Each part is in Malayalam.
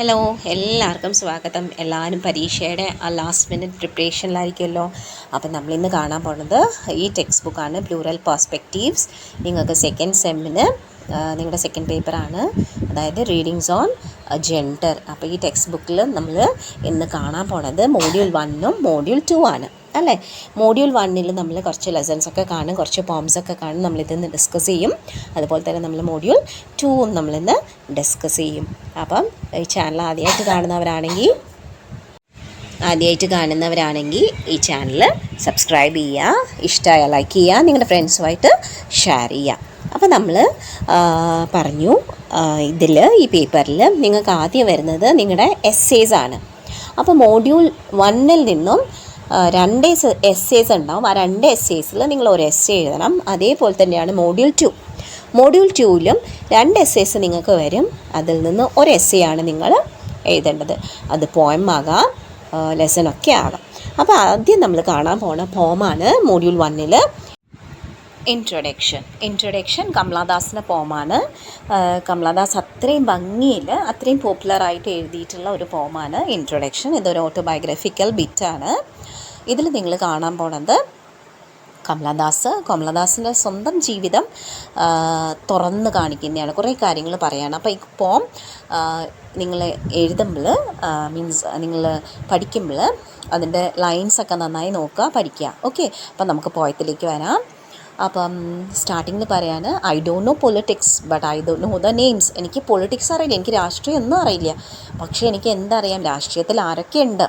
ഹലോ, എല്ലാവർക്കും സ്വാഗതം. എല്ലാവരും പരീക്ഷയുടെ ലാസ്റ്റ് മിനിറ്റ് പ്രിപ്പറേഷനിലായിരിക്കുമല്ലോ. അപ്പം നമ്മളിന്ന് കാണാൻ പോകുന്നത് ഈ ടെക്സ്റ്റ് ബുക്കാണ്, പ്ലൂറൽ പെർസ്പെക്റ്റീവ്സ്. നിങ്ങൾക്ക് സെക്കൻഡ് സെമ്മിന് നിങ്ങളുടെ സെക്കൻഡ് പേപ്പറാണ്, അതായത് റീഡിങ്സ് ഓൺ ജെൻഡർ. അപ്പോൾ ഈ ടെക്സ്റ്റ് ബുക്കിൽ നമ്മൾ ഇന്ന് കാണാൻ പോണത് മോഡ്യൂൾ 1ഉം മോഡ്യൂൾ 2 ആണ് അല്ലേ. മോഡ്യൂൾ 1ൽ നമ്മൾ കുറച്ച് ലെസൺസൊക്കെ കാണും, കുറച്ച് പോംസൊക്കെ കാണും, നമ്മളിതിന്ന് ഡിസ്കസ് ചെയ്യും. അതുപോലെ തന്നെ നമ്മൾ മോഡ്യൂൾ 2ഉം നമ്മളിന്ന് ഡിസ്കസ് ചെയ്യും. അപ്പം ഈ ചാനൽ ആദ്യമായിട്ട് കാണുന്നവരാണെങ്കിൽ ഈ ചാനൽ സബ്സ്ക്രൈബ് ചെയ്യുക, ഇഷ്ടമായ ലൈക്ക് ചെയ്യുക, നിങ്ങളുടെ ഫ്രണ്ട്സുമായിട്ട് ഷെയർ ചെയ്യുക. അപ്പോൾ നമ്മൾ പറഞ്ഞു, ഈ പേപ്പറിൽ നിങ്ങൾക്ക് ആദ്യം വരുന്നത് നിങ്ങളുടെ എസ്സേസ് ആണ്. അപ്പോൾ മോഡ്യൂൾ 1ൽ നിന്നും 2 എസ്സേസ് ഉണ്ടാവും. ആ 2 എസ്സേസിൽ നിങ്ങൾ ഒരു എസ്സേ എഴുതണം. അതേപോലെ തന്നെയാണ് മോഡ്യൂൾ 2. മോഡ്യൂൾ 2ലും 2 എസ്സേസ് നിങ്ങൾക്ക് വരും. അതിൽ നിന്ന് ഒരു എസ്സേ ആണ് നിങ്ങൾ എഴുതേണ്ടത്. അത് പോയം ആകാം, ലെസണൊക്കെ ആകാം. അപ്പോൾ ആദ്യം നമ്മൾ കാണാൻ പോണ പോമാണ് മോഡ്യൂൾ 1ൽ ഇൻട്രൊഡക്ഷൻ കമലാദാസിൻ്റെ പോമാണ്. കമലാദാസ് അത്രയും ഭംഗിയിൽ, അത്രയും പോപ്പുലറായിട്ട് എഴുതിയിട്ടുള്ള ഒരു പോമാണ് ഇൻട്രൊഡക്ഷൻ. ഇതൊരു ഓട്ടോബയോഗ്രഫിക്കൽ ബിറ്റാണ്. ഇതിൽ നിങ്ങൾ കാണാൻ പോണത് കമലാദാസിൻ്റെ സ്വന്തം ജീവിതം തുറന്ന് കാണിക്കുന്നതാണ്. കുറേ കാര്യങ്ങൾ പറയാണ്. അപ്പോൾ ഈ പോം നിങ്ങൾ എഴുതുമ്പോൾ നിങ്ങൾ പഠിക്കുമ്പോൾ അതിൻ്റെ ലൈൻസൊക്കെ നന്നായി നോക്കുക, പഠിക്കുക. ഓക്കെ, അപ്പം നമുക്ക് പോയത്തിലേക്ക് വരാം. അപ്പം സ്റ്റാർട്ടിങ്ങിൽ പറയാണ്, I don't know politics but I don't know the names. എനിക്ക് പൊളിറ്റിക്സ് അറിയില്ല, എനിക്ക് രാഷ്ട്രീയം ഒന്നും അറിയില്ല. പക്ഷേ എനിക്ക് എന്തറിയാം, രാഷ്ട്രീയത്തിൽ ആരൊക്കെയുണ്ട്,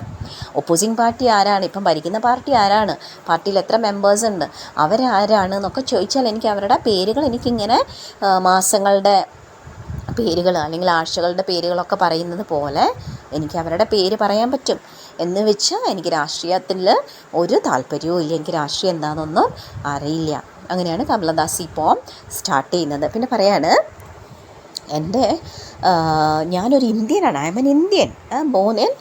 ഒപ്പോസിങ് പാർട്ടി ആരാണ്, ഇപ്പം ഭരിക്കുന്ന പാർട്ടി ആരാണ്, പാർട്ടിയിൽ എത്ര മെമ്പേഴ്സ് ഉണ്ട്, അവരാരാണ് എന്നൊക്കെ ചോദിച്ചാൽ എനിക്ക് അവരുടെ പേരുകൾ, എനിക്കിങ്ങനെ മാസങ്ങളുടെ പേരുകൾ അല്ലെങ്കിൽ ആഴ്ചകളുടെ പേരുകളൊക്കെ പറയുന്നത് പോലെ എനിക്ക് അവരുടെ പേര് പറയാൻ പറ്റും. എന്ന് വെച്ചാൽ എനിക്ക് രാഷ്ട്രീയത്തിൽ ഒരു താല്പര്യവും ഇല്ല, എനിക്ക് രാഷ്ട്രീയം എന്താണെന്നൊന്നും അറിയില്ല. അങ്ങനെയാണ് കമലദാസ് ഈ പോം സ്റ്റാർട്ട് ചെയ്യുന്നത്. പിന്നെ പറയാണ്, ഞാനൊരു ഇന്ത്യനാണ്, I am an Indian, born in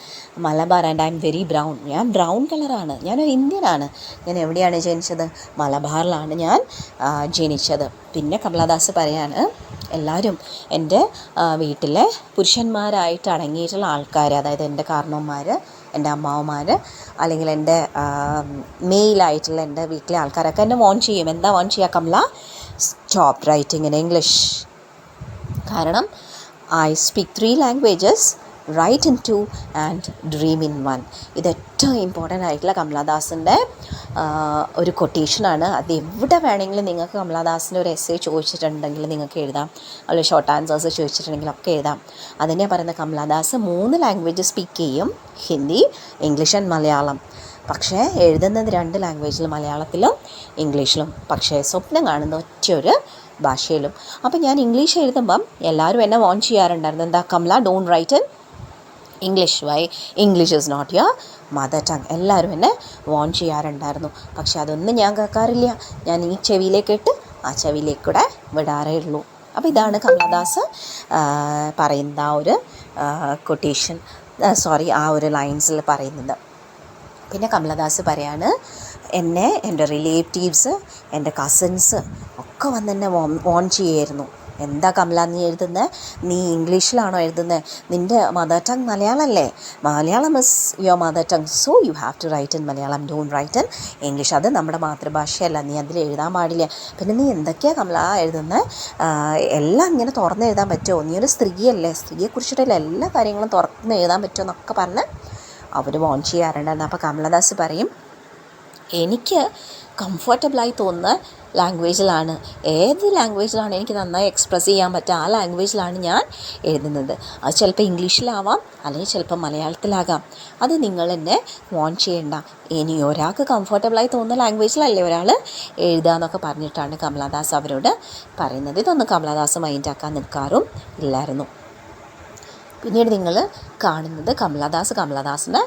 Malabar and I am very brown. ഞാൻ ബ്രൗൺ കളറാണ്, ഞാനൊരു ഇന്ത്യനാണ്. ഞാൻ എവിടെയാണ് ജനിച്ചത്? മലബാറിലാണ് ഞാൻ ജനിച്ചത്. പിന്നെ കമലദാസ് പറയാണ്, എല്ലാവരും എൻ്റെ വീട്ടിലെ പുരുഷന്മാരായിട്ട് അടങ്ങിയിട്ടുള്ള ആൾക്കാർ, അതായത് എൻ്റെ കാരണവന്മാർ, എൻ്റെ അമ്മാവന്മാർ, അല്ലെങ്കിൽ എൻ്റെ മെയിലായിട്ടുള്ള എൻ്റെ വീട്ടിലെ ആൾക്കാരൊക്കെ എന്നെ വാൺ ചെയ്യും. എന്താ വാൺ ചെയ്യുക? Kamala, stop writing in English. കാരണം I speak 3 languages, write in 2 and dream in 1. ഇത് ഏറ്റവും ഇമ്പോർട്ടൻ്റ് ആയിട്ടുള്ള കമലദാസിൻ്റെ ഒരു കൊട്ടേഷനാണ്. അത് എവിടെ വേണമെങ്കിലും നിങ്ങൾക്ക് കമലദാസിൻ്റെ ഒരു എസ്സേ ചോദിച്ചിട്ടുണ്ടെങ്കിൽ നിങ്ങൾക്ക് എഴുതാം, അല്ലെങ്കിൽ ഷോർട്ട് ആൻസേഴ്സ് ചോദിച്ചിട്ടുണ്ടെങ്കിൽ ഒക്കെ എഴുതാം. അതിനെ പറയുന്ന കമലദാസ് 3 ലാംഗ്വേജ് സ്പീക്ക് ചെയ്യും, ഹിന്ദി, ഇംഗ്ലീഷ് ആൻഡ് മലയാളം. പക്ഷേ എഴുതുന്നത് 2 ലാംഗ്വേജിൽ, മലയാളത്തിലും ഇംഗ്ലീഷിലും. പക്ഷേ സ്വപ്നം കാണുന്ന ഒറ്റയൊരു ഭാഷയിലും. അപ്പം ഞാൻ ഇംഗ്ലീഷ് എഴുതുമ്പം എല്ലാവരും എന്നെ വാൺ ചെയ്യാറുണ്ടായിരുന്നു, എന്താ Kamala, don't write in English, why English is not your mother tongue. എല്ലാവരും എന്നെ വാൺ ചെയ്യാറുണ്ടായിരുന്നു. പക്ഷെ അതൊന്നും ഞാൻ കേൾക്കാറില്ല. ഞാൻ ഈ ചെവിയിലേക്കിട്ട് ആ ചെവിയിലേക്കൂടെ വിടാറേ ഉള്ളൂ. അപ്പോൾ ഇതാണ് കമലദാസ് പറയുന്ന ആ ഒരു കൊട്ടേഷൻ, ആ ഒരു ലൈൻസിൽ പറയുന്നത്. പിന്നെ കമലദാസ് പറയാണ്, എൻ്റെ റിലേറ്റീവ്സ്, എൻ്റെ കസിൻസ് ഒക്കെ വന്ന് എന്നെ വാൺ ചെയ്യായിരുന്നു. എന്താ കമല നീ എഴുതുന്നത്? നീ ഇംഗ്ലീഷിലാണോ എഴുതുന്നത്? നിൻ്റെ മദർ ടങ് മലയാളമല്ലേ? Malayalam is your mother tongue, so you have to write in Malayalam, don't write in English. അത് നമ്മുടെ മാതൃഭാഷയല്ല, നീ അതിൽ എഴുതാൻ പാടില്ല. പിന്നെ നീ എന്തൊക്കെയാണ് കമല എഴുതുന്നത്? എല്ലാം ഇങ്ങനെ തുറന്ന് എഴുതാൻ പറ്റുമോ? നീ ഒരു സ്ത്രീയല്ലേ, സ്ത്രീയെക്കുറിച്ചിട്ടുള്ള എല്ലാ കാര്യങ്ങളും തുറന്ന് എഴുതാൻ പറ്റുമോ എന്നൊക്കെ പറഞ്ഞ് അവർ വാൺ ചെയ്യാറുണ്ടായിരുന്നു. അപ്പോൾ കമലദാസ് പറയും, എനിക്ക് കംഫർട്ടബിളായി തോന്നുന്ന ലാംഗ്വേജിലാണ്, ഏത് ലാംഗ്വേജിലാണ് എനിക്ക് നന്നായി എക്സ്പ്രസ് ചെയ്യാൻ പറ്റുക ആ ലാംഗ്വേജിലാണ് ഞാൻ എഴുതുന്നത്. അത് ചിലപ്പോൾ ഇംഗ്ലീഷിലാവാം, അല്ലെങ്കിൽ ചിലപ്പോൾ മലയാളത്തിലാകാം. അത് നിങ്ങൾ എന്നെ വാൺ ചെയ്യണ്ട. ഇനി ഒരാൾക്ക് കംഫർട്ടബിളായി തോന്നുന്ന ലാംഗ്വേജിലല്ലേ ഒരാൾ എഴുതുക എന്നൊക്കെ പറഞ്ഞിട്ടാണ് കമലദാസ് അവരോട് പറയുന്നത്. ഇതൊന്നും കമലദാസ് മൈൻഡാക്കാൻ നിൽക്കാറും ഇല്ലായിരുന്നു. പിന്നീട് നിങ്ങൾ കാണുന്നത് കമലദാസിൻ്റെ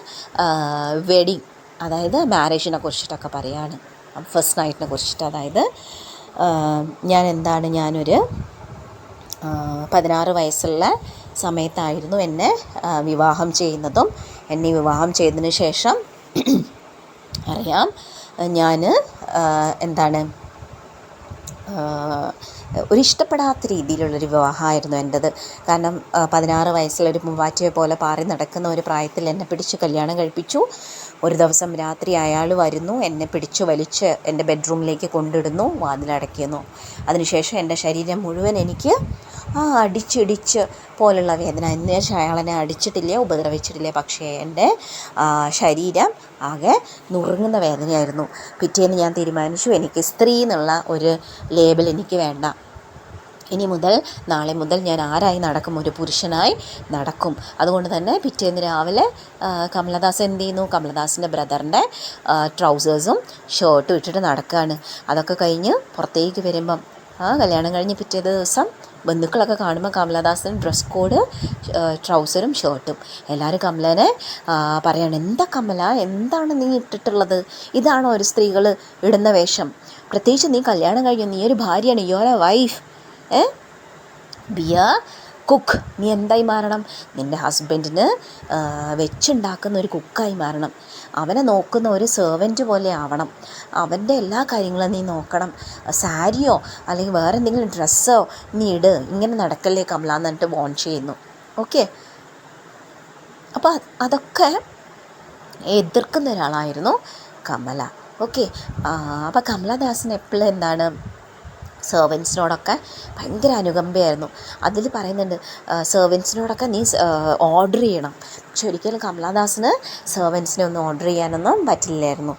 വെഡിങ്, അതായത് മാരേജിനെ കുറിച്ചിട്ടൊക്കെ പറയാണ്. ഫസ്റ്റ് നൈറ്റിനെ കുറിച്ചിട്ട്, അതായത് ഞാനൊരു 16 വയസ്സുള്ള സമയത്തായിരുന്നു എന്നെ വിവാഹം ചെയ്യുന്നതും. എന്നെ വിവാഹം ചെയ്തതിന് ശേഷം അറിയാം, ഞാൻ ഒരു ഇഷ്ടപ്പെടാത്ത രീതിയിലുള്ളൊരു വിവാഹമായിരുന്നു എൻ്റെത്. കാരണം 16 വയസ്സിലൊരു പൂമ്പാറ്റയെ പോലെ പാറി നടക്കുന്ന ഒരു പ്രായത്തിൽ എന്നെ പിടിച്ച് കല്യാണം കഴിപ്പിച്ചു. ഒരു ദിവസം രാത്രി അയാൾ വരുന്നു, എന്നെ പിടിച്ചു വലിച്ച് എൻ്റെ ബെഡ്റൂമിലേക്ക് കൊണ്ടിടുന്നു, വാതിലടയ്ക്കുന്നു. അതിനുശേഷം എൻ്റെ ശരീരം മുഴുവൻ എനിക്ക് അടിച്ചിടിച്ച് പോലുള്ള വേദന. അന്വേഷിച്ച് അയാളെന്നെ അടിച്ചിട്ടില്ല, ഉപദ്രവിച്ചിട്ടില്ല, പക്ഷേ എൻ്റെ ശരീരം ആകെ നുറുങ്ങുന്ന വേദനയായിരുന്നു. പിറ്റേന്ന് ഞാൻ തീരുമാനിച്ചു, എനിക്ക് സ്ത്രീ എന്നുള്ള ഒരു ലേബൽ എനിക്ക് വേണ്ട. ഇനി മുതൽ, നാളെ മുതൽ ഞാൻ ആരായി നടക്കും? ഒരു പുരുഷനായി നടക്കും. അതുകൊണ്ട് തന്നെ പിറ്റേന്ന് രാവിലെ കമലദാസ് എന്ത് ചെയ്യുന്നു? കമലദാസിൻ്റെ ബ്രദറിൻ്റെ ട്രൗസേഴ്സും ഷർട്ടും ഇട്ടിട്ട് നടക്കുകയാണ്. അതൊക്കെ കഴിഞ്ഞ് പുറത്തേക്ക് വരുമ്പം കല്യാണം കഴിഞ്ഞ് പിറ്റേ ദിവസം ബന്ധുക്കളൊക്കെ കാണുമ്പോൾ കമലദാസിന് ഡ്രസ് കോഡ് ട്രൗസറും ഷർട്ടും. എല്ലാവരും കമലനെ പറയാണ്, എന്താ കമല, എന്താണ് നീ ഇട്ടിട്ടുള്ളത്? ഇതാണോ ഒരു സ്ത്രീകൾ ഇടുന്ന വേഷം? പ്രത്യേകിച്ച് നീ കല്യാണം കഴിഞ്ഞു, നീ ഒരു ഭാര്യയാണ്, you are A wife, B A cook. നീ എന്തായി മാറണം? നിൻ്റെ ഹസ്ബൻഡിന് വെച്ചുണ്ടാക്കുന്ന ഒരു കുക്കായി മാറണം. അവനെ നോക്കുന്ന ഒരു സെർവൻറ്റ് പോലെ ആവണം. അവൻ്റെ എല്ലാ കാര്യങ്ങളും നീ നോക്കണം. സാരിയോ അല്ലെങ്കിൽ വേറെ എന്തെങ്കിലും ഡ്രസ്സോ നീ ഇട്, ഇങ്ങനെ നടക്കല്ലേ കമല എന്നിട്ട് വോൺ ചെയ്യുന്നു. ഓക്കെ, അപ്പോൾ അതൊക്കെ എതിർക്കുന്ന ഒരാളായിരുന്നു കമല. ഓക്കെ, അപ്പോൾ കമലദാസിന് എപ്പോഴും എന്താണ്, സെർവൻസിനോടൊക്കെ ഭയങ്കര അനുകമ്പയായിരുന്നു. അതിൽ പറയുന്നുണ്ട്, സെർവൻസിനോടൊക്കെ നീ ഓർഡർ ചെയ്യണം. പക്ഷെ ഒരിക്കലും കമലദാസിന് സെർവൻസിനെ ഒന്നും ഓർഡർ ചെയ്യാനൊന്നും പറ്റില്ലായിരുന്നു.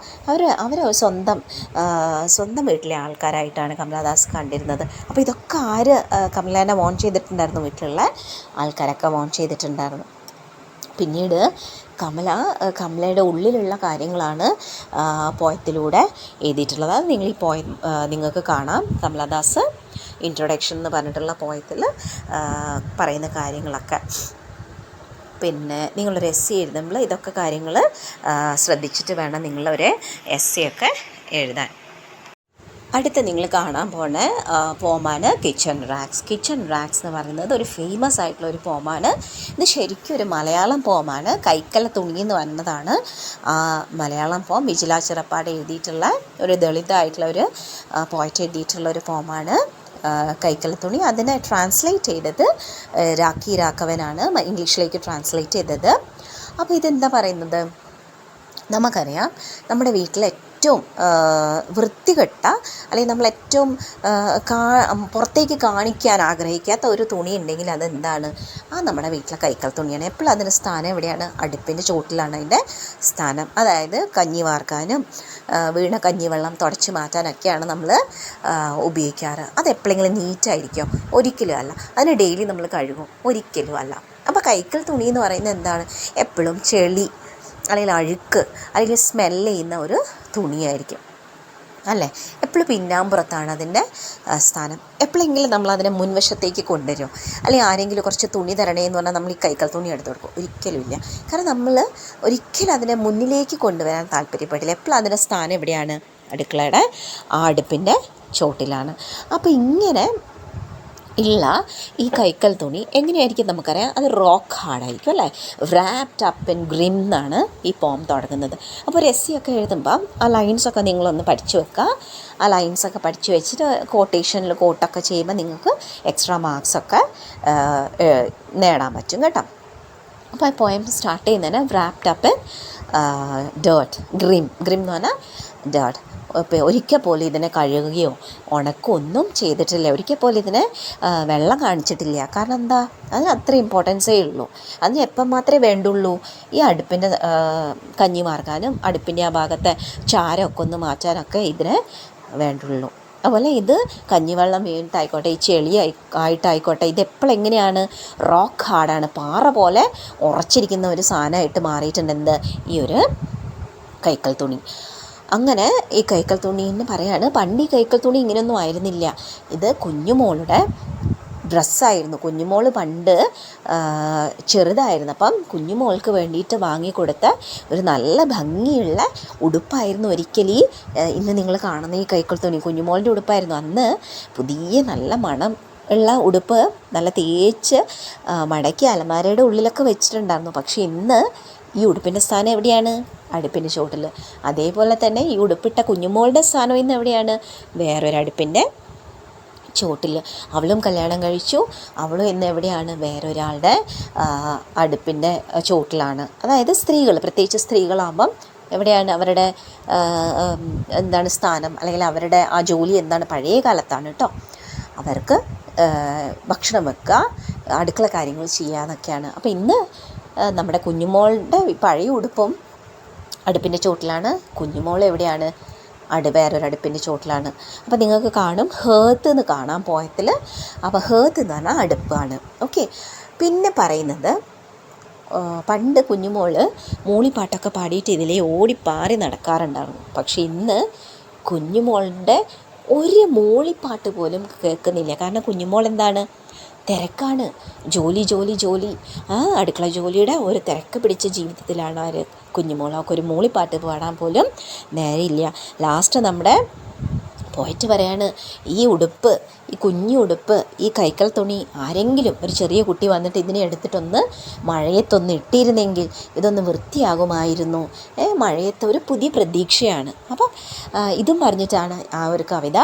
അവർ സ്വന്തം വീട്ടിലെ ആൾക്കാരായിട്ടാണ് കമലദാസ് കണ്ടിരുന്നത്. അപ്പോൾ ഇതൊക്കെ ആര് കമലേനെ വോൺ ചെയ്തിട്ടുണ്ടായിരുന്നു? വീട്ടിലുള്ള ആൾക്കാരൊക്കെ വോൺ ചെയ്തിട്ടുണ്ടായിരുന്നു. പിന്നീട് കമലയുടെ ഉള്ളിലുള്ള കാര്യങ്ങളാണ് പോയത്തിലൂടെ എഴുതിയിട്ടുള്ളത്. അത് നിങ്ങൾക്ക് കാണാം. കമലദാസ് ഇൻട്രൊഡക്ഷൻ എന്ന് പറഞ്ഞിട്ടുള്ള പോയത്തിൽ പറയുന്ന കാര്യങ്ങളൊക്കെ. പിന്നെ നിങ്ങളൊരു എസ്സി എഴുതുമ്പോൾ ഇതൊക്കെ കാര്യങ്ങൾ ശ്രദ്ധിച്ചിട്ട് വേണം നിങ്ങളൊരു എസ്സിയൊക്കെ എഴുതാൻ. അടുത്ത് നിങ്ങൾ കാണാൻ പോണ പോമാണ് കിച്ചൺ റാക്സ്. കിച്ചൺ റാക്സ് എന്ന് പറയുന്നത് ഒരു ഫേമസ് ആയിട്ടുള്ള ഒരു പോമാണ്. ഇത് ശരിക്കും ഒരു മലയാളം പോമാണ്. കൈക്കല തുണി എന്ന് പറയുന്നതാണ് മലയാളം പോം. വിജില ചിറപ്പാട് എഴുതിയിട്ടുള്ള ഒരു ദളിതമായിട്ടുള്ള ഒരു പോയറ്റ് എഴുതിയിട്ടുള്ള ഒരു പോമാണ് കൈക്കല തുണി. അതിനെ ട്രാൻസ്ലേറ്റ് ചെയ്തത് രാഖി രാഘവനാണ്, ഇംഗ്ലീഷിലേക്ക് ട്രാൻസ്ലേറ്റ് ചെയ്തത്. അപ്പോൾ ഇതെന്താ പറയുന്നത്? നമുക്കറിയാം, നമ്മുടെ വീട്ടിലെ ഏറ്റവും വൃത്തികെട്ട അല്ലെങ്കിൽ നമ്മളേറ്റവും പുറത്തേക്ക് കാണിക്കാൻ ആഗ്രഹിക്കാത്ത ഒരു തുണി ഉണ്ടെങ്കിൽ അതെന്താണ്? നമ്മുടെ വീട്ടിലെ കൈക്കൽ തുണിയാണ്. എപ്പോഴും അതിൻ്റെ സ്ഥാനം എവിടെയാണ്? അടുപ്പിൻ്റെ ചോട്ടിലാണ് അതിൻ്റെ സ്ഥാനം. അതായത് കഞ്ഞി വാർക്കാനും വീണ കഞ്ഞിവെള്ളം തുടച്ച് മാറ്റാനൊക്കെയാണ് നമ്മൾ ഉപയോഗിക്കാറ്. അതെപ്പോഴെങ്കിലും നീറ്റായിരിക്കും? ഒരിക്കലും അല്ല. അതിന് ഡെയിലി നമ്മൾ കഴുകും? ഒരിക്കലും അല്ല. അപ്പോൾ കൈക്കൽ തുണി എന്ന് പറയുന്നത് എന്താണ്? എപ്പോഴും ചെളി അല്ലെങ്കിൽ അഴുക്ക് അല്ലെങ്കിൽ സ്മെല്ല് ചെയ്യുന്ന ഒരു തുണിയായിരിക്കും അല്ലേ? എപ്പോഴും പിന്നാമ്പുറത്താണ് അതിൻ്റെ സ്ഥാനം. എപ്പോഴെങ്കിലും നമ്മളതിനെ മുൻവശത്തേക്ക് കൊണ്ടുവരും, അല്ലെങ്കിൽ ആരെങ്കിലും കുറച്ച് തുണി തരണേ എന്ന് പറഞ്ഞാൽ നമ്മൾ ഈ കൈക്കൽ തുണി എടുത്ത് കൊടുക്കും? ഒരിക്കലുമില്ല. കാരണം നമ്മൾ ഒരിക്കലും അതിനെ മുന്നിലേക്ക് കൊണ്ടുവരാൻ താല്പര്യപ്പെടില്ല. എപ്പോഴും അതിൻ്റെ സ്ഥാനം എവിടെയാണ്? അടുക്കളയുടെ അടുപ്പിൻ്റെ ചോട്ടിലാണ്. അപ്പോൾ ഇങ്ങനെ ഉള്ള ഈ കൈക്കൽ തുണി എങ്ങനെയായിരിക്കും നമുക്കറിയാം? അത് റോക്ക് ഹാർഡായിരിക്കും അല്ലേ? റാപ്ഡ് അപ്പ് ഇൻ ഗ്രിം എന്നാണ് ഈ പോം തുടങ്ങുന്നത്. അപ്പോൾ ഒരു എസ്സിയൊക്കെ എഴുതുമ്പം ആ ലൈൻസൊക്കെ നിങ്ങളൊന്ന് പഠിച്ചു വെക്കുക. ആ ലൈൻസൊക്കെ പഠിച്ചു വെച്ചിട്ട് കോട്ടേഷനിൽ കോട്ടൊക്കെ ചെയ്യുമ്പോൾ നിങ്ങൾക്ക് എക്സ്ട്രാ മാർക്സൊക്കെ നേടാൻ പറ്റും കേട്ടോ. അപ്പോൾ ആ പോയം സ്റ്റാർട്ട് ചെയ്യുന്നതിന് റാപ്ഡ് അപ്പ് ഡേർട്ട്, ഗ്രിം എന്ന് പറഞ്ഞാൽ ഡേർട്ട്. ഒരിക്കൽ പോലും ഇതിനെ കഴുകുകയോ ഉണക്കുകയോ ഒന്നും ചെയ്തിട്ടില്ല. ഒരിക്കൽ പോലും ഇതിനെ വെള്ളം കാണിച്ചിട്ടില്ല. കാരണം എന്താ? അതിന് അത്ര ഇമ്പോർട്ടൻസേ ഉള്ളൂ. അതിന് എപ്പം മാത്രമേ വേണ്ടുള്ളൂ? ഈ അടുപ്പിൻ്റെ കഞ്ഞി മാർക്കാനും അടുപ്പിൻ്റെ ആ ഭാഗത്തെ ചാരമൊക്കെ ഒന്ന് മാറ്റാനൊക്കെ ഇതിനെ വേണ്ടുള്ളൂ. അതുപോലെ ഇത് കഞ്ഞിവെള്ളം വീണിട്ടായിക്കോട്ടെ, ഈ ചെളി ആയിട്ടായിക്കോട്ടെ, ഇതെപ്പോഴെങ്ങനെയാണ്? റോക്ക് ഹാർഡാണ്, പാറ പോലെ ഉറച്ചിരിക്കുന്ന ഒരു സാധനമായിട്ട് മാറിയിട്ടുണ്ട് എന്ത്? ഈ ഒരു കൈക്കൽ തുണി. അങ്ങനെ ഈ കൈക്കൽ തുണീന്ന് പറയാണ്, പണ്ട് ഈ കൈക്കൽ തുണി ഇങ്ങനെയൊന്നും ആയിരുന്നില്ല. ഇത് കുഞ്ഞുമോളുടെ ഡ്രസ്സായിരുന്നു. കുഞ്ഞുമോൾ പണ്ട് ചെറുതായിരുന്നു. അപ്പം കുഞ്ഞുമോൾക്ക് വേണ്ടിയിട്ട് വാങ്ങിക്കൊടുത്ത ഒരു നല്ല ഭംഗിയുള്ള ഉടുപ്പായിരുന്നു ഒരിക്കലും ഇന്ന് നിങ്ങൾ കാണുന്ന ഈ കൈക്കൽ തുണി. കുഞ്ഞുമോളുടെ ഉടുപ്പായിരുന്നു. അന്ന് പുതിയ നല്ല മണം ഉള്ള ഉടുപ്പ് നല്ല തേച്ച് മടക്കി അലമാരയുടെ ഉള്ളിലൊക്കെ വെച്ചിട്ടുണ്ടായിരുന്നു. പക്ഷേ ഇന്ന് ഈ ഉടുപ്പിൻ്റെ സ്ഥാനം എവിടെയാണ്? അടുപ്പിൻ്റെ ചോട്ടിൽ. അതേപോലെ തന്നെ ഈ ഉടുപ്പിട്ട കുഞ്ഞുമോളുടെ സ്ഥാനം ഇന്ന് എവിടെയാണ്? വേറൊരു അടുപ്പിൻ്റെ ചോട്ടിൽ. അവളും കല്യാണം കഴിച്ചു. അവളും ഇന്ന് എവിടെയാണ്? വേറൊരാളുടെ അടുപ്പിൻ്റെ ചോട്ടിലാണ്. അതായത് സ്ത്രീകൾ, പ്രത്യേകിച്ച് സ്ത്രീകളാകുമ്പം എവിടെയാണ് അവരുടെ എന്താണ് സ്ഥാനം, അല്ലെങ്കിൽ അവരുടെ ആ ജോലി എന്താണ്? പഴയ കാലത്താണ് കേട്ടോ. അവർക്ക് ഭക്ഷണം വെക്കുക, അടുക്കള കാര്യങ്ങൾ ചെയ്യുക എന്നൊക്കെയാണ്. അപ്പോൾ ഇന്ന് നമ്മുടെ കുഞ്ഞുമോളുടെ പഴയ ഉടുപ്പും അടുപ്പിൻ്റെ ചോട്ടിലാണ്. കുഞ്ഞുമോൾ എവിടെയാണ്? വേറൊരടുപ്പിൻ്റെ ചോട്ടിലാണ്. അപ്പോൾ നിങ്ങൾക്ക് കാണും ഹേർത്ത് എന്ന് കാണാൻ പോയത്തിൽ. അപ്പോൾ ഹേർത്ത് എന്ന് പറഞ്ഞാൽ അടുപ്പാണ്. ഓക്കെ. പിന്നെ പറയുന്നത് പണ്ട് കുഞ്ഞുമോൾ മൂളിപ്പാട്ടൊക്കെ പാടിയിട്ട് ഇതിലേ ഓടിപ്പാറി നടക്കാറുണ്ടായിരുന്നു. പക്ഷേ ഇന്ന് കുഞ്ഞുമോളുടെ ഒരു മൂളിപ്പാട്ട് പോലും കേൾക്കുന്നില്ല. കാരണം കുഞ്ഞുമോൾ എന്താണ്? തിരക്കാണ്. ജോലി ജോലി ജോലി. അടുക്കള ജോലിയുടെ ഒരു തിരക്ക് പിടിച്ച ജീവിതത്തിലാണ് ആര്? കുഞ്ഞുമോൾ. അവൾക്ക് ഒരു മൂളിപ്പാട്ട് പാടാൻ പോലും നേരെയില്ല. ലാസ്റ്റ് നമ്മുടെ പോയിട്ട് പറയാണ്, ഈ ഉടുപ്പ്, ഈ കുഞ്ഞു ഉടുപ്പ്, ഈ കൈക്കൽ തുണി ആരെങ്കിലും ഒരു ചെറിയ കുട്ടി വന്നിട്ട് ഇതിനെ എടുത്തിട്ടൊന്ന് മഴയത്തൊന്ന് ഇട്ടിരുന്നെങ്കിൽ ഇതൊന്ന് വൃത്തിയാകുമായിരുന്നു. മഴയത്ത് ഒരു പുതിയ പ്രതീക്ഷയാണ്. അപ്പം ഇതും പറഞ്ഞിട്ടാണ് ആ ഒരു കവിത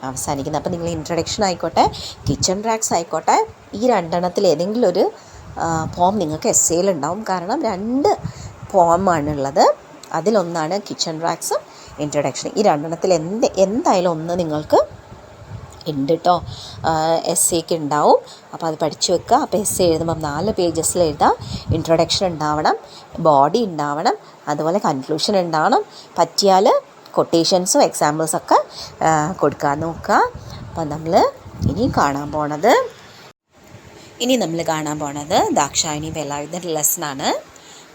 അവസാനിക്കുന്നത്. അപ്പോൾ നിങ്ങൾ ഇൻട്രൊഡക്ഷൻ ആയിക്കോട്ടെ, കിച്ചൺ റാക്സ് ആയിക്കോട്ടെ, ഈ രണ്ടെണ്ണത്തിൽ ഏതെങ്കിലും ഒരു പോം നിങ്ങൾക്ക് എസ്സേയിലുണ്ടാവും. കാരണം 2 പോമാണുള്ളത്. അതിലൊന്നാണ് കിച്ചൺ റാക്സും ഇൻട്രൊഡക്ഷൻ. ഈ രണ്ടെണ്ണത്തിൽ എന്തായാലും ഒന്ന് നിങ്ങൾക്ക് ഉണ്ട് കേട്ടോ. എസ്സേക്ക് ഉണ്ടാവും. അപ്പോൾ അത് പഠിച്ചു വെക്കുക. അപ്പോൾ എസ്സേ എഴുതുമ്പം 4 പേജസിൽ എഴുതാം. ഇൻട്രൊഡക്ഷൻ ഉണ്ടാവണം, ബോഡി ഉണ്ടാവണം, അതുപോലെ കൺക്ലൂഷൻ ഉണ്ടാവണം. പറ്റിയാൽ കൊട്ടേഷൻസും എക്സാമ്പിൾസൊക്കെ കൊടുക്കാൻ നോക്കുക. അപ്പം നമ്മൾ ഇനി കാണാൻ പോണത് ദാക്ഷായണി വേലായുധൻ ലെസണാണ്.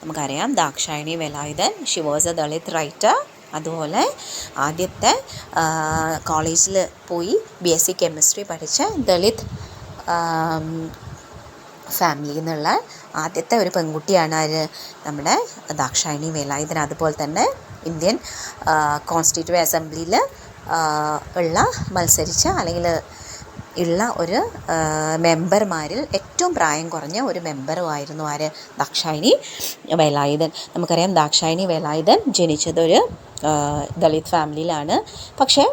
നമുക്കറിയാം Dakshayani Velayudhan, she was A Dalit writer. അതുപോലെ ആദ്യത്തെ കോളേജിൽ പോയി BSc കെമിസ്ട്രി പഠിച്ച ദളിത് ഫാമിലിയിൽ നിന്നുള്ള ആദ്യത്തെ ഒരു പെൺകുട്ടിയാണ് ആര്? നമ്മുടെ ദാക്ഷായണി വേലായുധൻ. അതുപോലെ തന്നെ ഇന്ത്യൻ കോൺസ്റ്റിറ്റ്യൂവൻ്റ് അസംബ്ലിയിൽ മത്സരിച്ച അല്ലെങ്കിൽ ഉള്ള ഒരു മെമ്പർമാരിൽ ഏറ്റവും പ്രായം കുറഞ്ഞ ഒരു മെമ്പറുമായിരുന്നു ആര്? ദാക്ഷായണി വേലായുധൻ. നമുക്കറിയാം ദാക്ഷായണി വേലായുധൻ ജനിച്ചതൊരു ദളിത് ഫാമിലിയിലാണ്. പക്ഷേ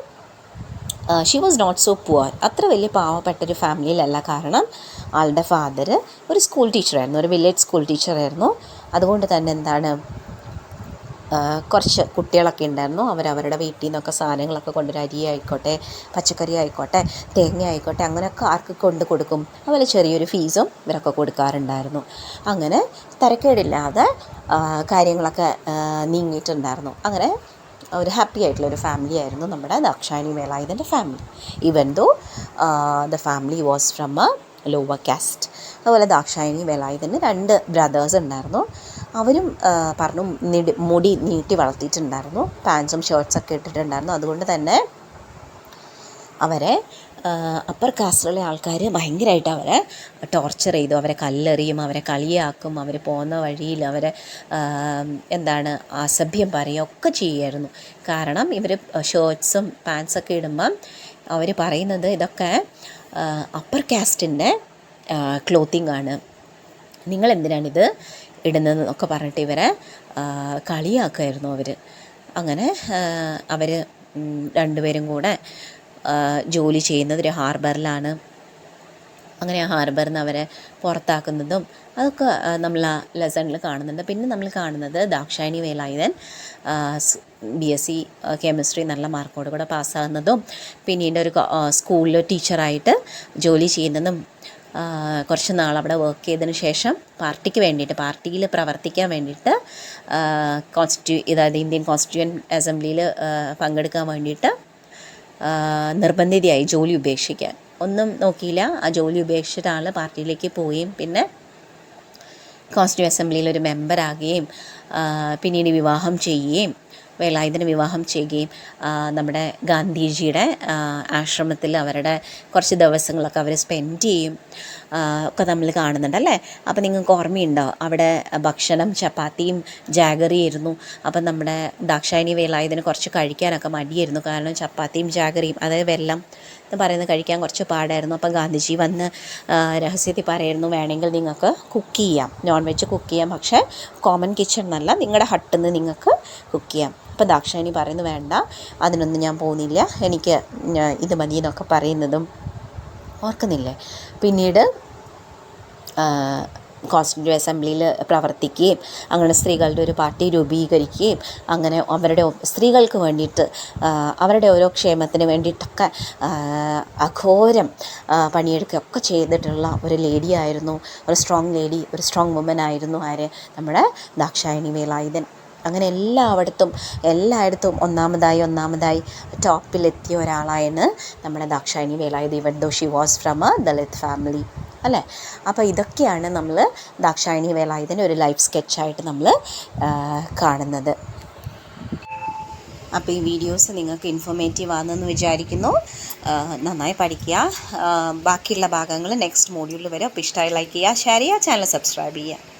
she was not so poor. അത്ര വലിയ പാവപ്പെട്ടൊരു ഫാമിലിയിലല്ല. കാരണം ആളുടെ ഫാദർ ഒരു സ്കൂൾ ടീച്ചറായിരുന്നു, ഒരു വില്ലേജ് സ്കൂൾ ടീച്ചറായിരുന്നു. അതുകൊണ്ട് തന്നെ എന്താണ്, കുറച്ച് കുട്ടികളൊക്കെ ഉണ്ടായിരുന്നു. അവരവരുടെ വീട്ടിൽ നിന്നൊക്കെ സാധനങ്ങളൊക്കെ കൊണ്ടുവരും. അരി ആയിക്കോട്ടെ, പച്ചക്കറി ആയിക്കോട്ടെ, തേങ്ങ ആയിക്കോട്ടെ, അങ്ങനെയൊക്കെ ആർക്ക് കൊണ്ട് കൊടുക്കും? അതുപോലെ ചെറിയൊരു ഫീസും ഇവരൊക്കെ കൊടുക്കാറുണ്ടായിരുന്നു. അങ്ങനെ തരക്കേടില്ലാതെ കാര്യങ്ങളൊക്കെ നീങ്ങിയിട്ടുണ്ടായിരുന്നു. അങ്ങനെ ഒരു ഹാപ്പി ആയിട്ടുള്ളൊരു ഫാമിലി ആയിരുന്നു നമ്മുടെ ദാക്ഷായണി വേലായുധൻ്റെ family. Even though the family was from a lower caste. അതുപോലെ ദാക്ഷായണി വേലായുധന് 2 ബ്രദേഴ്സ് ഉണ്ടായിരുന്നു. അവരും പറഞ്ഞു മുടി നീട്ടി വളർത്തിയിട്ടുണ്ടായിരുന്നു, പാൻസും ഷർട്ട്സൊക്കെ ഇട്ടിട്ടുണ്ടായിരുന്നു. അതുകൊണ്ട് തന്നെ അവരെ അപ്പർ കാസ്റ്റിലുള്ള ആൾക്കാർ ഭയങ്കരമായിട്ട് അവരെ ടോർച്ചർ ചെയ്തു. അവരെ കല്ലെറിയും, അവരെ കളിയാക്കും, അവർ പോകുന്ന വഴിയിൽ അവരെ അസഭ്യം പറയുക ഒക്കെ ചെയ്യുമായിരുന്നു. കാരണം ഇവർ ഷർട്ട്സും പാൻസൊക്കെ ഇടുമ്പം അവർ പറയുന്നത് ഇതൊക്കെ അപ്പർ കാസ്റ്റിൻ്റെ ക്ലോത്തിങ് ആണ്, നിങ്ങളെന്തിനാണിത് ഇടുന്നതെന്നൊക്കെ പറഞ്ഞിട്ട് ഇവരെ കളിയാക്കുമായിരുന്നു അവർ. അങ്ങനെ അവർ 2 പേരും കൂടെ ജോലി ചെയ്യുന്നത് ഒരു ഹാർബറിലാണ്. അങ്ങനെ ആ ഹാർബറിൽ നിന്ന് അവരെ പുറത്താക്കുന്നതും അതൊക്കെ നമ്മൾ ആ ലെസണിൽ കാണുന്നുണ്ട്. പിന്നെ നമ്മൾ കാണുന്നത് ദാക്ഷായണി വേലായുധൻ BSc കെമിസ്ട്രി നല്ല മാർക്കോട് കൂടെ പാസ്സാകുന്നതും പിന്നീട് ഒരു സ്കൂളിൽ ടീച്ചറായിട്ട് ജോലി ചെയ്യുന്നതും കുറച്ച് നാൾ അവിടെ വർക്ക് ചെയ്തതിന് ശേഷം പാർട്ടിയിൽ പ്രവർത്തിക്കാൻ വേണ്ടിയിട്ട് അതായത് ഇന്ത്യൻ കോൺസ്റ്റിറ്റ്യൂവൻ്റ് അസംബ്ലിയിൽ പങ്കെടുക്കാൻ വേണ്ടിയിട്ട് നിർബന്ധിതയായി ജോലി ഉപേക്ഷിക്കാൻ. ഒന്നും നോക്കിയില്ല, ആ ജോലി ഉപേക്ഷിച്ചിട്ട് ആൾ പാർട്ടിയിലേക്ക് പോവുകയും പിന്നെ കോൺസ്റ്റിറ്റ്യൂവൻ്റ് അസംബ്ലിയിൽ ഒരു മെമ്പറാകുകയും പിന്നീട് വേലായുധനെ വിവാഹം ചെയ്യുകയും നമ്മുടെ ഗാന്ധിജിയുടെ ആശ്രമത്തിൽ അവരുടെ കുറച്ച് ദിവസങ്ങളൊക്കെ അവർ സ്പെൻഡ് ചെയ്യും ഒക്കെ നമ്മൾ കാണുന്നുണ്ടല്ലേ. അപ്പോൾ നിങ്ങൾക്ക് ഓർമ്മയുണ്ടോ, അവിടെ ഭക്ഷണം ചപ്പാത്തിയും ജാഗറിയായിരുന്നു. അപ്പം നമ്മുടെ ദാക്ഷായണി വേലായുധന് കുറച്ച് കഴിക്കാനൊക്കെ മടിയായിരുന്നു. കാരണം ചപ്പാത്തിയും ജാഗറിയും, അതായത് വെല്ലം എന്ന് പറയുന്നത് കഴിക്കാൻ കുറച്ച് പാടായിരുന്നു. അപ്പം ഗാന്ധിജി വന്ന് രഹസ്യത്തിൽ പറയായിരുന്നു, വേണമെങ്കിൽ നിങ്ങൾക്ക് കുക്ക് ചെയ്യാം, നോൺ വെജ് കുക്ക് ചെയ്യാം, പക്ഷേ കോമൺ കിച്ചൺ എന്നല്ല, നിങ്ങളുടെ ഹട്ടിൽ നിന്ന് നിങ്ങൾക്ക് കുക്ക് ചെയ്യാം. അപ്പോൾ ദാക്ഷായണി പറയുന്നു, വേണ്ട, അതിനൊന്നും ഞാൻ പോകുന്നില്ല, എനിക്ക് ഇത് മതി എന്നൊക്കെ പറയുന്നതും ഓർക്കുന്നില്ലേ? പിന്നീട് കോൺസ്റ്റിറ്റ്യൂവൻ്റ് അസംബ്ലിയിൽ പ്രവർത്തിക്കുകയും അങ്ങനെ സ്ത്രീകളുടെ ഒരു പാർട്ടി രൂപീകരിക്കുകയും അങ്ങനെ അവരുടെ സ്ത്രീകൾക്ക് വേണ്ടിയിട്ട് അവരുടെ ഓരോ ക്ഷേമത്തിന് വേണ്ടിയിട്ടൊക്കെ അഘോരം പണിയെടുക്കുകയൊക്കെ ചെയ്തിട്ടുള്ള ഒരു ലേഡിയായിരുന്നു, ഒരു സ്ട്രോങ് ലേഡി, ഒരു സ്ട്രോങ് വുമൻ ആയിരുന്നു ആര്? നമ്മുടെ ദാക്ഷായണി വേലായുധൻ. അങ്ങനെ എല്ലായിടത്തും ഒന്നാമതായി ടോപ്പിലെത്തിയ ഒരാളാണ് നമ്മുടെ Dakshayani Velayudhan, even though she was from a Dalit family, അല്ലേ? അപ്പോൾ ഇതൊക്കെയാണ് നമ്മൾ ദാക്ഷായണി വേലായുധൻ്റെ ഒരു ലൈഫ് സ്കെച്ചായിട്ട് നമ്മൾ കാണുന്നത്. അപ്പോൾ ഈ വീഡിയോസ് നിങ്ങൾക്ക് ഇൻഫോർമേറ്റീവ് ആണെന്ന് വിചാരിക്കുന്നു. നന്നായി പഠിക്കുക. ബാക്കിയുള്ള ഭാഗങ്ങൾ നെക്സ്റ്റ് മോഡ്യൂളിൽ വരെ. അപ്പോൾ ഇഷ്ടമായി ലൈക്ക് ചെയ്യുക, ഷെയർ ചെയ്യുക, ചാനൽ സബ്സ്ക്രൈബ് ചെയ്യുക.